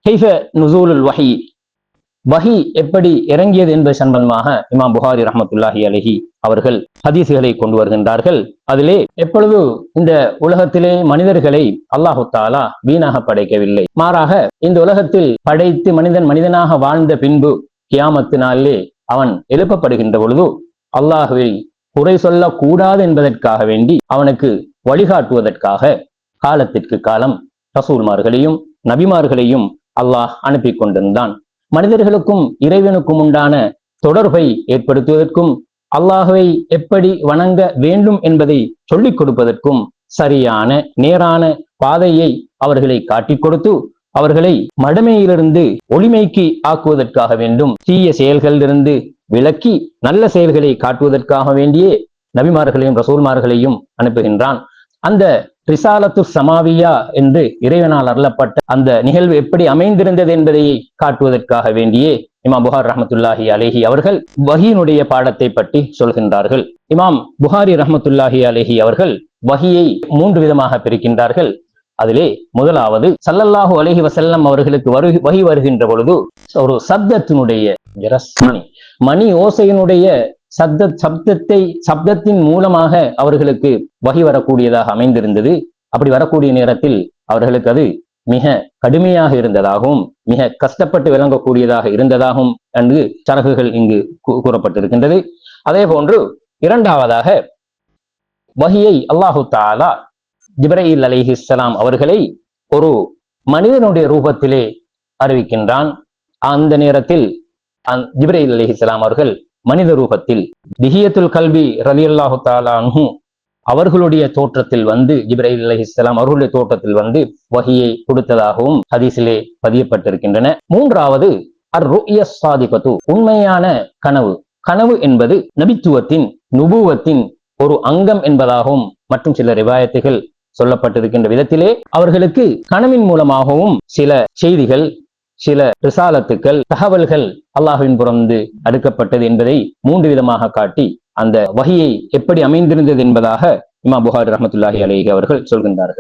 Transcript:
கைஃப நுசூலுல் வஹி, வஹி எப்படி இறங்கியது என்பது சம்பந்தமாக இமாம் புகாரி ரஹ்மத்துல்லாஹி அலைஹி அவர்கள் ஹதீசுகளை கொண்டு வருகின்றார்கள். அதிலே எப்பொழுது இந்த உலகத்திலே மனிதர்களை அல்லாஹு தாலா வீணாக படைக்கவில்லை, மாறாக இந்த உலகத்தில் படைத்து மனிதன் மனிதனாக வாழ்ந்த பின்பு கியாமத்து நாளிலே அவன் எழுப்பப்படுகின்ற பொழுது அல்லாஹுவை குறை சொல்லக்கூடாது என்பதற்காக வேண்டி அவனுக்கு வழிகாட்டுவதற்காக காலத்திற்கு காலம் ரசூல்மார்களையும் நபிமார்களையும் அல்லாஹ் அனுப்பி கொண்டிருந்தான். மனிதர்களுக்கும் இறைவனுக்கும் உண்டான தொடர்பை ஏற்படுத்துவதற்கும் அல்லாஹுவை எப்படி வணங்க வேண்டும் என்பதை சொல்லிக் கொடுப்பதற்கும் சரியான நேரான பாதையை அவர்களை காட்டிக் கொடுத்து அவர்களை மடமையிலிருந்து ஒளிமைக்கு ஆக்குவதற்காக வேண்டும், தீய செயல்களிலிருந்து விலக்கி நல்ல செயல்களை காட்டுவதற்காக வேண்டியே நபிமார்களையும் ரசூல்மார்களையும் அனுப்புகின்றான். அந்த ரிசாலத்து சமாவியா என்று இறைவனால் அருளப்பட்ட அந்த நிகழ்வு எப்படி அமைந்திருந்தது என்பதை காட்டுவதற்காக வேண்டியே இமாம் புகாரி ரஹ்மத்துல்லாஹி அலைஹி அவர்கள் வஹியினுடைய பாடத்தை பற்றி சொல்கின்றார்கள். இமாம் புகாரி ரஹ்மத்துல்லாஹி அலைஹி அவர்கள் வஹியை 3 விதமாக பிரிக்கின்றார்கள். அதிலே முதலாவது ஸல்லல்லாஹு அலைஹி வஸல்லம் அவர்களுக்கு வஹி வருகின்ற பொழுது ஒரு சப்தத்தினுடைய மணி ஓசையினுடைய சப்தத்தின் மூலமாக அவர்களுக்கு வஹி வரக்கூடியதாக அமைந்திருந்தது. அப்படி வரக்கூடிய நேரத்தில் அவர்களுக்கு அது மிக கடுமையாக இருந்ததாகவும் மிக கஷ்டப்பட்டு விளங்கக்கூடியதாக இருந்ததாகவும் என்று சரகுகள் இங்கு கூறப்பட்டிருக்கின்றது. அதே போன்று இரண்டாவதாக வஹியை அல்லாஹு தஆலா ஜிப்ரீல் அலைஹிஸ்ஸலாம் அவர்களை ஒரு மனிதனுடைய ரூபத்திலே அறிவிக்கின்றான். அந்த நேரத்தில் ஜிப்ரீல் அலைஹிஸ்ஸலாம் அவர்கள் மனித ரூபத்தில் திஹியத்துல் கல்பி ரலியல்லாஹு தஆலா அன்ஹு அவர்களுடைய தோற்றத்தில் வந்து ஜிப்ரீல் அலைஹிஸ்ஸலாம் அவர்களுடைய தோற்றத்தில் வந்து வஹியை கொடுத்ததாகவும் ஹதீஸிலே பதியப்பட்டிருக்கின்றன. மூன்றாவது அர்-ரு'யா ஸாதிகத்து, உண்மையான கனவு. கனவு என்பது நபித்துவத்தின் நுபுவத்தின் ஒரு அங்கம் என்பதாகவும் மற்றும் சில ரிவாயத்துகள் சொல்லப்பட்டிருக்கின்ற விதத்திலே அவர்களுக்கு கனவின் மூலமாகவும் சில செய்திகள், சில ரிசாலத்துக்கள், தகவல்கள் அல்லாஹ்வின் புறந்து அடுக்கப்பட்டது என்பதை 3 விதமாக காட்டி அந்த வஹியை எப்படி அமைந்திருந்தது என்பதாக இமாம் புகாரி ரஹ்மத்துல்லாஹி அலைஹி அவர்கள் சொல்கின்றார்கள்.